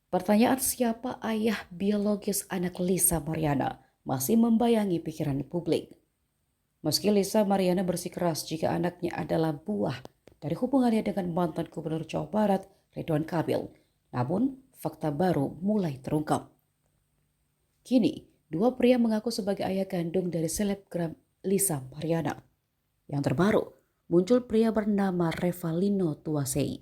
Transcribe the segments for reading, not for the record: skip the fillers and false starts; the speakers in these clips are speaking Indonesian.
Pertanyaan siapa ayah biologis anak Lisa Mariana masih membayangi pikiran publik. Meski Lisa Mariana bersikeras jika anaknya adalah buah dari hubungannya dengan mantan Gubernur Jawa Barat Ridwan Kamil, namun fakta baru mulai terungkap. Kini, dua pria mengaku sebagai ayah kandung dari selebgram Lisa Mariana. Yang terbaru, muncul pria bernama Revalino Tuasei.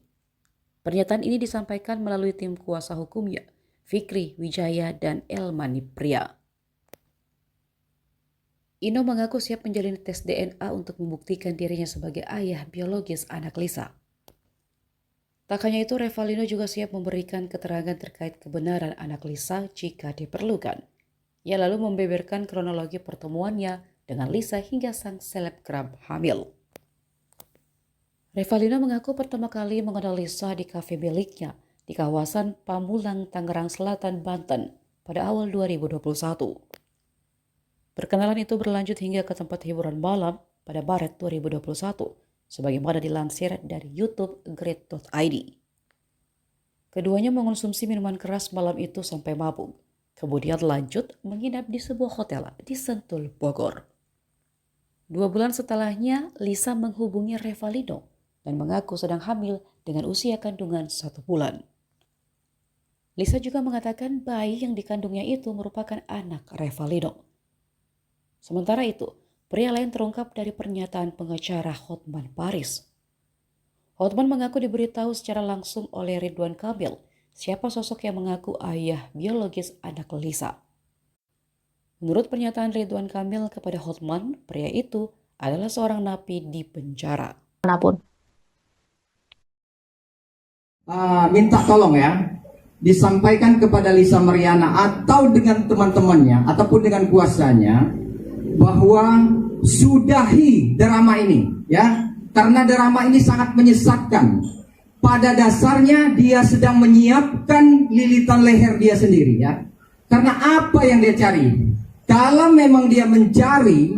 Pernyataan ini disampaikan melalui tim kuasa hukumnya, Fikri Wijaya dan Elmani Pria. Ino mengaku siap menjalani tes DNA untuk membuktikan dirinya sebagai ayah biologis anak Lisa. Tak hanya itu, Revalino juga siap memberikan keterangan terkait kebenaran anak Lisa jika diperlukan. Ia lalu membeberkan kronologi pertemuannya dengan Lisa hingga sang selebgram hamil. Revalino mengaku pertama kali mengenal Lisa di kafe miliknya di kawasan Pamulang, Tangerang Selatan, Banten pada awal 2021. Perkenalan itu berlanjut hingga ke tempat hiburan malam pada Maret 2021, sebagaimana dilansir dari YouTube Grid.id. Keduanya mengonsumsi minuman keras malam itu sampai mabuk, kemudian lanjut menginap di sebuah hotel di Sentul, Bogor. 2 bulan setelahnya, Lisa menghubungi Revalino dan mengaku sedang hamil dengan usia kandungan 1 bulan. Lisa juga mengatakan bayi yang dikandungnya itu merupakan anak Revalino. Sementara itu, pria lain terungkap dari pernyataan pengacara Hotman Paris. Hotman mengaku diberitahu secara langsung oleh Ridwan Kamil siapa sosok yang mengaku ayah biologis anak Lisa. Menurut pernyataan Ridwan Kamil kepada Hotman, pria itu adalah seorang napi di penjara. Minta tolong ya, disampaikan kepada Lisa Mariana atau dengan teman-temannya ataupun dengan kuasanya bahwa sudahi drama ini ya, karena drama ini sangat menyesatkan. Pada dasarnya dia sedang menyiapkan lilitan leher dia sendiri ya. Karena apa yang dia cari? Kalau memang dia mencari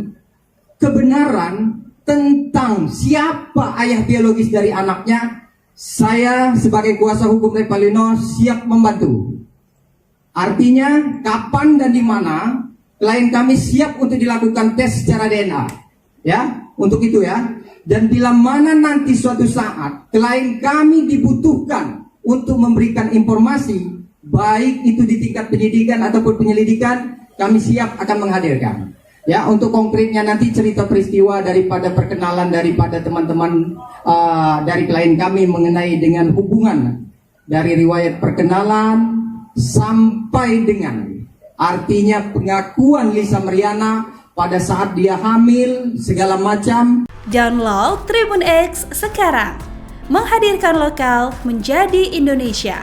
kebenaran tentang siapa ayah biologis dari anaknya, saya sebagai kuasa hukum Revalino siap membantu. Artinya kapan dan di mana klien kami siap untuk dilakukan tes secara DNA. Ya, untuk itu ya. Dan bila mana nanti suatu saat klien kami dibutuhkan untuk memberikan informasi, baik itu di tingkat penyidikan ataupun penyelidikan, kami siap akan menghadirkan. Ya, untuk konkretnya nanti cerita peristiwa daripada perkenalan daripada teman-teman dari klien kami mengenai dengan hubungan dari riwayat perkenalan sampai dengan artinya pengakuan Lisa Mariana pada saat dia hamil segala macam. Download Tribun X sekarang, menghadirkan lokal menjadi Indonesia.